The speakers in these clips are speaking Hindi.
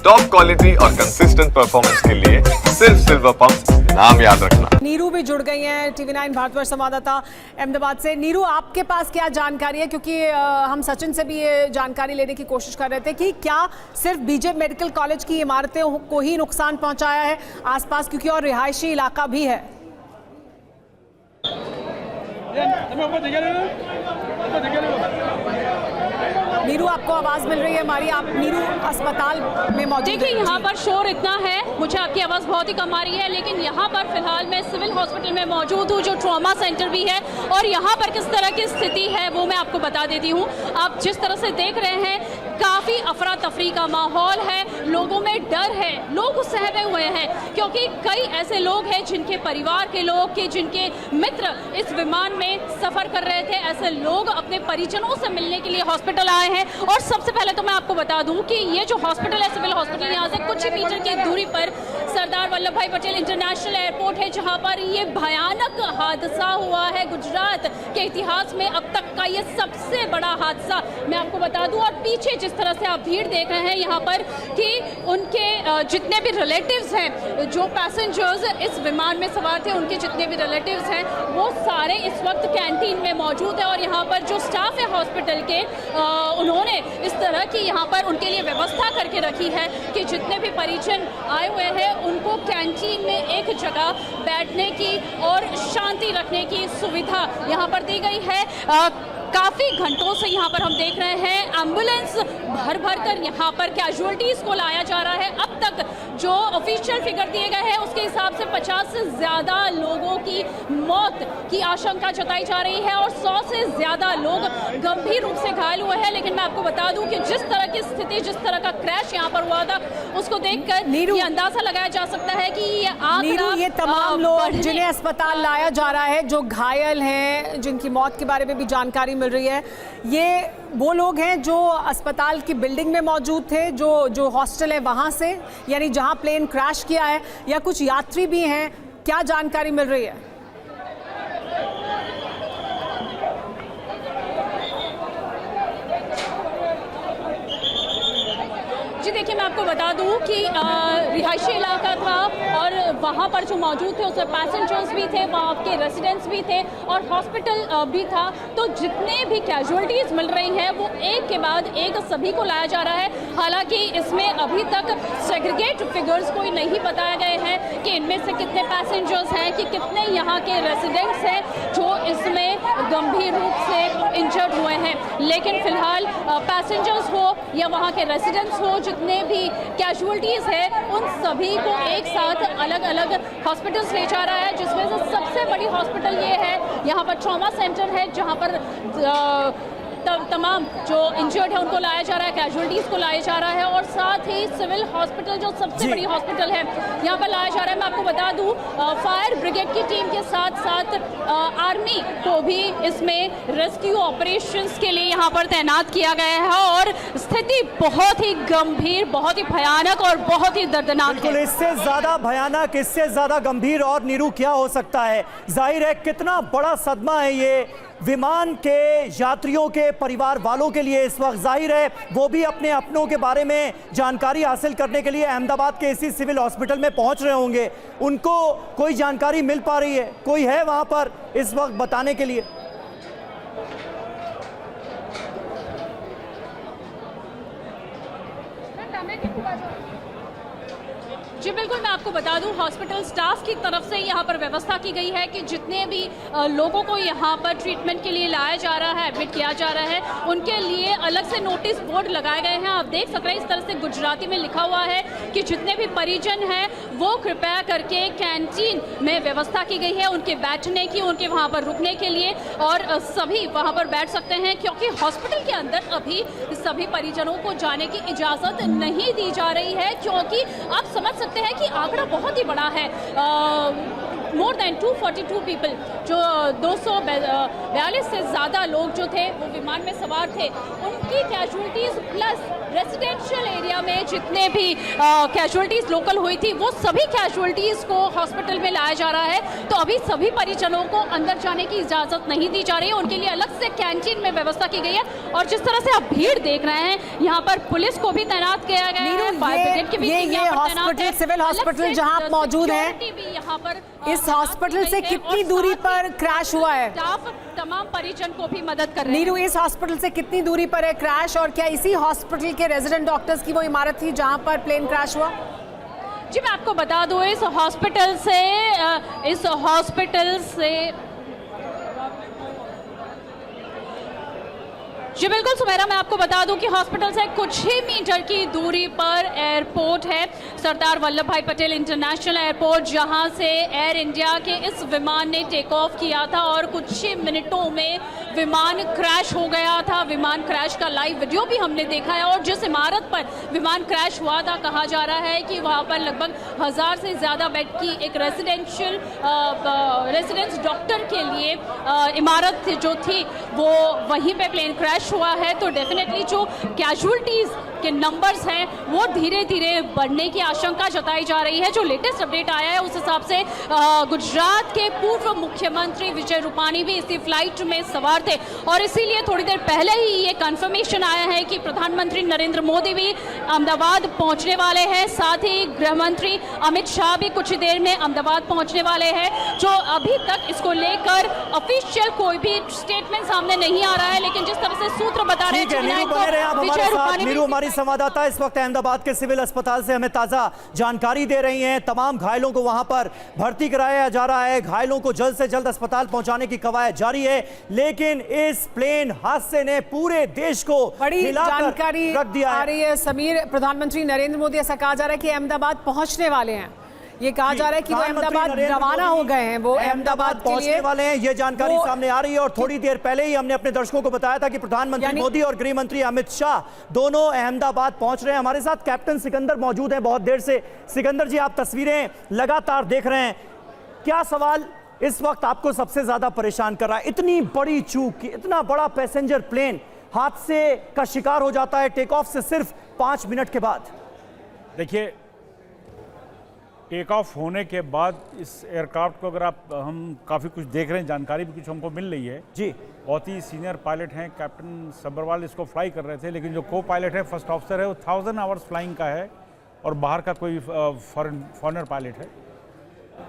टॉप क्वालिटी और कंसिस्टेंट परफॉर्मेंस के लिए सिर्फ सिल्वर पंप नाम याद रखना। देखिए, यहाँ पर शोर इतना है, मुझे आपकी आवाज़ बहुत ही कम आ रही है, लेकिन यहाँ पर फिलहाल मैं सिविल हॉस्पिटल में मौजूद हूँ, जो ट्रॉमा सेंटर भी है, और यहाँ पर किस तरह की स्थिति है वो मैं आपको बता देती हूँ। आप जिस तरह से देख रहे हैं, काफ़ी अफरा तफरी का माहौल है, लोगों में डर है, लोग सहमे हुए हैं, क्योंकि कई ऐसे लोग हैं जिनके परिवार के लोग के जिनके मित्र इस विमान में सफ़र कर रहे थे। ऐसे लोग अपने परिजनों से मिलने के लिए हॉस्पिटल आए हैं। और सबसे पहले तो मैं आपको बता दूं कि ये जो हॉस्पिटल है, सिविल हॉस्पिटल, यहाँ से कुछ ही मीटर की दूरी पर सरदार वल्लभ भाई पटेल इंटरनेशनल एयरपोर्ट है, जहाँ पर ये भयानक हादसा हुआ है। गुजरात के इतिहास में अब तक का ये सबसे बड़ा हादसा मैं आपको बता दूं। और पीछे जिस तरह से आप भीड़ देख रहे हैं यहाँ पर, कि उनके जितने भी रिलेटिव्स हैं, जो पैसेंजर्स इस विमान में सवार थे, उनके जितने भी रिलेटिव्स हैं, वो सारे इस वक्त कैंटीन में मौजूद है। और यहाँ पर जो स्टाफ है हॉस्पिटल के, उन्होंने इस तरह की यहाँ पर उनके लिए व्यवस्था करके रखी है कि जितने भी परिजन आए हुए हैं, उनको कैंटीन में एक जगह बैठने की और शांति रखने की सुविधा यहाँ पर दी गई है। काफ़ी घंटों से यहाँ पर हम देख रहे हैं एम्बुलेंस भर भर कर यहाँ पर कैजुअलिटीज़ को लाया जा रहा है। अब तक जो ऑफिशियल फिगर दिए गए हैं, उसके हिसाब से 50 से ज़्यादा लोगों की मौत की आशंका जताई जा रही है और 100 से ज़्यादा लोग गंभीर रूप से घायल हुए हैं। लेकिन मैं आपको बता दूं कि जिस तरह की स्थिति, जिस तरह का क्रैश यहाँ पर हुआ था, उसको देखकर ये अंदाज़ा लगाया जा सकता है कि ये आंकड़ा, ये तमाम लोग जिन्हें अस्पताल लाया जा रहा है, जो घायल हैं, जिनकी मौत के बारे में भी जानकारी मिल रही है, ये वो लोग हैं जो अस्पताल की बिल्डिंग में मौजूद थे, जो हॉस्टल है वहाँ से, यानी जहाँ प्लेन क्रैश किया है, या कुछ यात्री भी हैं? क्या जानकारी मिल रही है? जी देखिए, मैं आपको बता दूं कि रिहायशी इलाका था और वहाँ पर जो मौजूद थे उसमें पैसेंजर्स भी थे, वहाँ के रेसिडेंट्स भी थे और हॉस्पिटल भी था। तो जितने भी कैजुअलिटीज़ मिल रही हैं, वो एक के बाद एक सभी को लाया जा रहा है। हालांकि इसमें अभी तक सेग्रीगेट फिगर्स कोई नहीं बताए गए हैं कि इनमें से कितने पैसेंजर्स हैं, कि कितने यहाँ के रेसिडेंट्स हैं जो इसमें गंभीर रूप से इंजर्ड हुए हैं। लेकिन फिलहाल पैसेंजर्स हो या वहाँ के रेसिडेंट्स हो, जितने भी कैजुअलिटीज़ है, उन सभी को एक साथ अलग अलग हॉस्पिटल्स ले जा रहा है, जिसमें से सबसे बड़ी हॉस्पिटल ये है। यहाँ पर ट्रॉमा सेंटर है, जहाँ पर तमाम जो इंजर्ड है उनको लाया जा रहा है, कैजुअलिटीज़ को लाया जा रहा है, और साथ ही सिविल हॉस्पिटल जो सबसे बड़ी हॉस्पिटल है, यहाँ पर लाया जा रहा है। मैं आपको बता दूं, फायर ब्रिगेड की टीम के साथ साथ आर्मी को भी इसमें रेस्क्यू ऑपरेशंस के लिए यहाँ पर तैनात किया गया है। और स्थिति बहुत ही गंभीर, बहुत ही भयानक और बहुत ही दर्दनाक है। इससे ज़्यादा भयानक, इससे ज़्यादा गंभीर और नीरू क्या हो सकता है? जाहिर है कितना बड़ा सदमा है ये विमान के यात्रियों के परिवार वालों के लिए। इस वक्त जाहिर है वो भी अपने अपनों के बारे में जानकारी हासिल करने के लिए अहमदाबाद के इसी सिविल हॉस्पिटल में पहुंच रहे होंगे। उनको कोई जानकारी मिल पा रही है? कोई है वहां पर इस वक्त बताने के लिए? जी बिल्कुल, मैं आपको बता दूं, हॉस्पिटल स्टाफ की तरफ से यहाँ पर व्यवस्था की गई है कि जितने भी लोगों को यहाँ पर ट्रीटमेंट के लिए लाया जा रहा है, एडमिट किया जा रहा है, उनके लिए अलग से नोटिस बोर्ड लगाए गए हैं। आप देख सकते हैं इस तरह से गुजराती में लिखा हुआ है कि जितने भी परिजन हैं वो कृपया करके कैंटीन में व्यवस्था की गई है उनके बैठने की, उनके वहाँ पर रुकने के लिए, और सभी वहाँ पर बैठ सकते हैं, क्योंकि हॉस्पिटल के अंदर अभी सभी परिजनों को जाने की इजाज़त नहीं दी जा रही है, क्योंकि आप समझ सकते हैं कि आंकड़ा बहुत ही बड़ा है। मोर देन 242 पीपल, जो 242 से ज़्यादा लोग जो थे वो विमान में सवार थे, उन बाकी कैजुअलिटीज प्लस रेजिडेंशियल एरिया में जितने भी कैजुअलिटीज लोकल हुई थी वो सभी कैजुअलिटीज को हॉस्पिटल में लाया जा रहा है। तो अभी सभी परिजनों को अंदर जाने की इजाजत नहीं दी जा रही है, उनके लिए अलग से कैंटीन में व्यवस्था की गई है। और जिस तरह से आप भीड़ देख रहे हैं, यहाँ पर पुलिस को भी तैनात किया गया है, फायर ब्रिगेड की भी टीम यहाँ पर तैनात है। सिविल हॉस्पिटल जहाँ आप मौजूद हैं, यहाँ पर इस हॉस्पिटल से कितनी दूरी पर क्रैश हुआ है? स्टाफ तमाम परिजन को भी मदद कर रहे हैं। नीरू, इस हॉस्पिटल से कितनी दूरी पर है क्रैश, और क्या इसी हॉस्पिटल के रेजिडेंट डॉक्टर्स की वो इमारत थी जहां पर प्लेन क्रैश हुआ? जी मैं आपको बता दूं, इस हॉस्पिटल से जी बिल्कुल सुमेरा, मैं आपको बता दूं कि हॉस्पिटल से कुछ ही मीटर की दूरी पर एयरपोर्ट है, सरदार वल्लभ भाई पटेल इंटरनेशनल एयरपोर्ट, जहां से एयर इंडिया के इस विमान ने टेक ऑफ किया था और कुछ ही मिनटों में विमान क्रैश हो गया था। विमान क्रैश का लाइव वीडियो भी हमने देखा है। और जिस इमारत पर विमान क्रैश हुआ था, कहा जा रहा है कि वहां पर लगभग 1000 से ज़्यादा बेड की एक रेजिडेंस डॉक्टर के लिए इमारत जो थी वो वहीं पे प्लेन क्रैश हुआ है। तो डेफिनेटली जो कैजुअलिटीज के नंबर्स हैं वो धीरे धीरे बढ़ने की आशंका जताई जा रही है। जो लेटेस्ट अपडेट आया है उस हिसाब से गुजरात के पूर्व मुख्यमंत्री विजय रूपानी भी इसी फ्लाइट में सवार थे और इसीलिए थोड़ी देर पहले ही ये कंफर्मेशन आया है कि प्रधानमंत्री नरेंद्र मोदी भी अहमदाबाद पहुंचने वाले हैं। साथ ही गृह मंत्री अमित शाह भी कुछ ही देर में अहमदाबाद पहुंचने वाले हैं। जो अभी तक इसको लेकर ऑफिशियल कोई भी स्टेटमेंट सामने नहीं आ रहा है, लेकिन जिस तरह से सूत्र बता रहे हैं नीरू हमारी संवाददाता इस वक्त अहमदाबाद के सिविल अस्पताल से हमें ताजा जानकारी दे रही हैं। तमाम घायलों को वहां पर भर्ती कराया जा रहा है, घायलों को जल्द से जल्द अस्पताल पहुंचाने की कवायद जारी है। लेकिन इस प्लेन हादसे ने पूरे देश को बड़ी जानकारी रख दिया आ रही है। समीर, प्रधानमंत्री नरेंद्र मोदी, ऐसा कहा जा रहा है कि अहमदाबाद पहुंचने वाले हैं। ये कहा जा रहा है कि वो अहमदाबाद रवाना हो गए हैं, वो अहमदाबाद पहुंचने वाले हैं। ये जानकारी सामने आ रही है और थोड़ी देर पहले ही हमने अपने दर्शकों को बताया था कि प्रधानमंत्री मोदी और गृह मंत्री अमित शाह दोनों अहमदाबाद पहुंच रहे हैं। हमारे साथ कैप्टन सिकंदर मौजूद हैं बहुत देर से। सिकंदर जी, आप तस्वीरें लगातार देख रहे हैं, क्या सवाल इस वक्त आपको सबसे ज्यादा परेशान कर रहा है? इतनी बड़ी चूक, इतना बड़ा पैसेंजर प्लेन हादसे का शिकार हो जाता है टेक ऑफ से सिर्फ 5 मिनट के बाद। देखिए, टेक ऑफ होने के बाद इस एयरक्राफ्ट को अगर हम काफ़ी कुछ देख रहे हैं, जानकारी भी कुछ हमको मिल रही है जी। बहुत ही सीनियर पायलट हैं, कैप्टन सब्बरवाल इसको फ्लाई कर रहे थे, लेकिन जो को पायलट है, फर्स्ट ऑफिसर है, वो 1000 आवर्स फ्लाइंग का है और बाहर का कोई फॉरेनर पायलट है।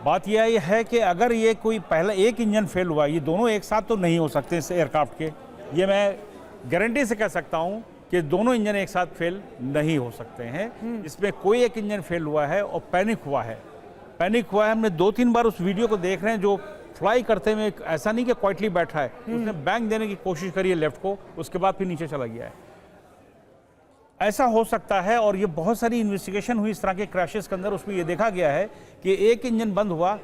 बात यह है कि अगर ये कोई पहला एक इंजन फेल हुआ, ये दोनों एक साथ तो नहीं हो सकते इस एयरक्राफ्ट के, ये मैं गारंटी से कह सकता हूँ कि दोनों इंजन एक साथ फेल नहीं हो सकते हैं। इसमें कोई एक इंजन फेल हुआ है और पैनिक हुआ है। हमने 2-3 बार उस वीडियो को देख रहे हैं, जो फ्लाई करते हुए ऐसा नहीं कि क्वाइटली बैठा है, उसने बैंक देने की कोशिश करी है लेफ्ट को, उसके बाद फिर नीचे चला गया है। ऐसा हो सकता है और ये बहुत सारी इन्वेस्टिगेशन हुई इस तरह के क्रैशेस के अंदर, उसमें ये देखा गया है कि एक इंजन बंद हुआ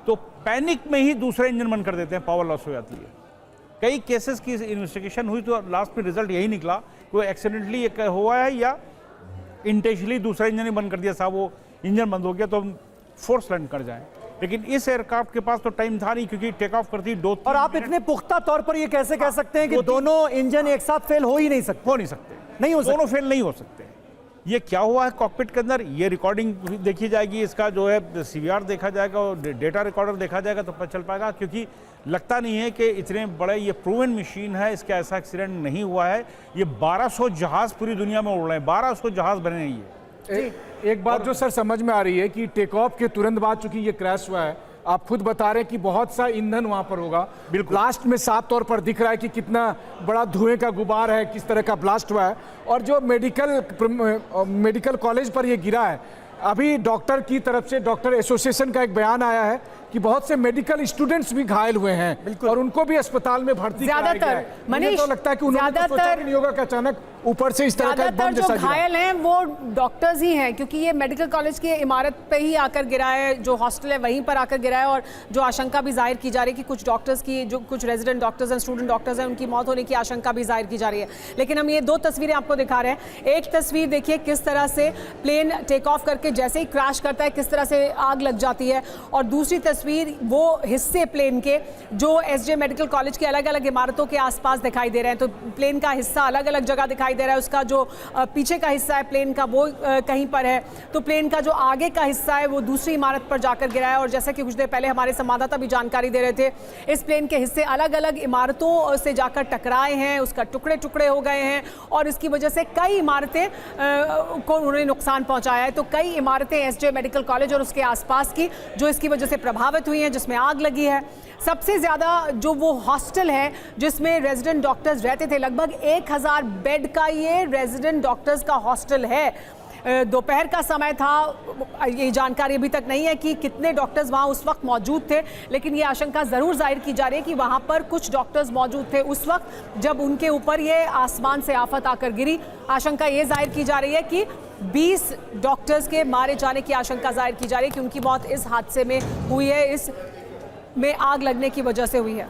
तो पैनिक में ही दूसरा इंजन बंद कर देते हैं, पावर लॉस हो जाती है। कई केसेस की इन्वेस्टिगेशन हुई तो लास्ट में रिजल्ट यही निकला, कोई एक्सीडेंटली हुआ है या इंटेंशनली दूसरा इंजन ही बंद कर दिया, साहब वो इंजन बंद हो गया तो हम फोर्स लैंड कर जाएं। लेकिन इस एयरक्राफ्ट के पास तो टाइम था नहीं, क्योंकि टेक ऑफ करती 2-3 और आप इतने पुख्ता तौर पर ये कैसे कह सकते हैं कि दोनों इंजन एक साथ फेल हो ही नहीं सकते? हो नहीं सकते, दोनों फेल नहीं हो सकते। ये क्या हुआ है कॉकपिट के अंदर, ये रिकॉर्डिंग देखी जाएगी, इसका जो है सीवीआर देखा जाएगा और डेटा रिकॉर्डर देखा जाएगा तो पता चल पाएगा। क्योंकि लगता नहीं है कि इतने बड़े ये प्रूवन मशीन है, इसका ऐसा एक्सीडेंट नहीं हुआ है। ये 1200 जहाज पूरी दुनिया में उड़ रहे हैं, 1200 जहाज बने हैं ये। एक बात जो सर समझ में आ रही है कि टेक ऑफ के तुरंत बाद चूंकि ये क्रैश हुआ है, आप खुद बता रहे हैं कि बहुत सा ईंधन वहां पर होगा। बिल्कुल, ब्लास्ट में साफ तौर पर दिख रहा है कि कितना बड़ा धुएं का गुबार है, किस तरह का ब्लास्ट हुआ है। और जो मेडिकल कॉलेज पर ये गिरा है, अभी डॉक्टर की तरफ से, डॉक्टर एसोसिएशन का एक बयान आया है कि बहुत से मेडिकल स्टूडेंट्स भी घायल हुए हैं और उनको भी अस्पताल में भर्ती कराया गया है। मुझे तो लगता है कि उन्होंने तो सोचा भी नहीं होगा कि अचानक ऊपर से इस तरह का बम जैसा गिरा। घायल हैं वो डॉक्टर्स ही हैं, क्योंकि ये मेडिकल कॉलेज की इमारत पे ही आकर गिरा है, जो हॉस्टल है वहीं पर आकर गिरा है। और जो आशंका भी जाहिर की जा रही है कि कुछ डॉक्टर्स की, जो कुछ रेजिडेंट डॉक्टर्स हैं, स्टूडेंट डॉक्टर्स हैं, उनकी मौत होने की आशंका भी जाहिर की जा रही है। लेकिन हम ये 2 तस्वीरें आपको दिखा रहे हैं। एक तस्वीर देखिए किस तरह से प्लेन टेक ऑफ करके जैसे ही क्रैश करता है किस तरह से आग लग जाती है, और दूसरी तस्वीर वो हिस्से प्लेन के जो एसजे मेडिकल कॉलेज की अलग अलग इमारतों के आसपास दिखाई दे रहे हैं। तो प्लेन का हिस्सा अलग अलग जगह दिखाई दे रहा है, उसका जो पीछे का हिस्सा है प्लेन का वो कहीं पर है, तो प्लेन का जो आगे का हिस्सा है वो दूसरी इमारत पर जाकर गिरा है। और जैसा कि कुछ देर पहले हमारे संवाददाता भी जानकारी दे रहे थे, इस प्लेन के हिस्से अलग अलग इमारतों से जाकर टकराए हैं, उसका टुकड़े टुकड़े हो गए हैं और इसकी वजह से कई इमारतें को उन्हें नुकसान पहुंचाया है। तो कई इमारतें एसजे मेडिकल कॉलेज और उसके आसपास की जो इसकी वजह से प्रभावित हुई हैं, जिसमें आग लगी है। सबसे ज़्यादा जो वो हॉस्टल है जिसमें रेजिडेंट डॉक्टर्स रहते थे, लगभग 1000 बेड का ये रेजिडेंट डॉक्टर्स का हॉस्टल है। दोपहर का समय था, ये जानकारी अभी तक नहीं है कि कितने डॉक्टर्स वहाँ उस वक्त मौजूद थे, लेकिन ये आशंका ज़रूर जाहिर की जा रही है कि वहाँ पर कुछ डॉक्टर्स मौजूद थे उस वक्त जब उनके ऊपर ये आसमान से आफत आकर गिरी। आशंका ये जाहिर की जा रही है कि 20 डॉक्टर्स के मारे जाने की आशंका जाहिर की जा रही है कि उनकी मौत इस हादसे में हुई है, इस में आग लगने की वजह से हुई है।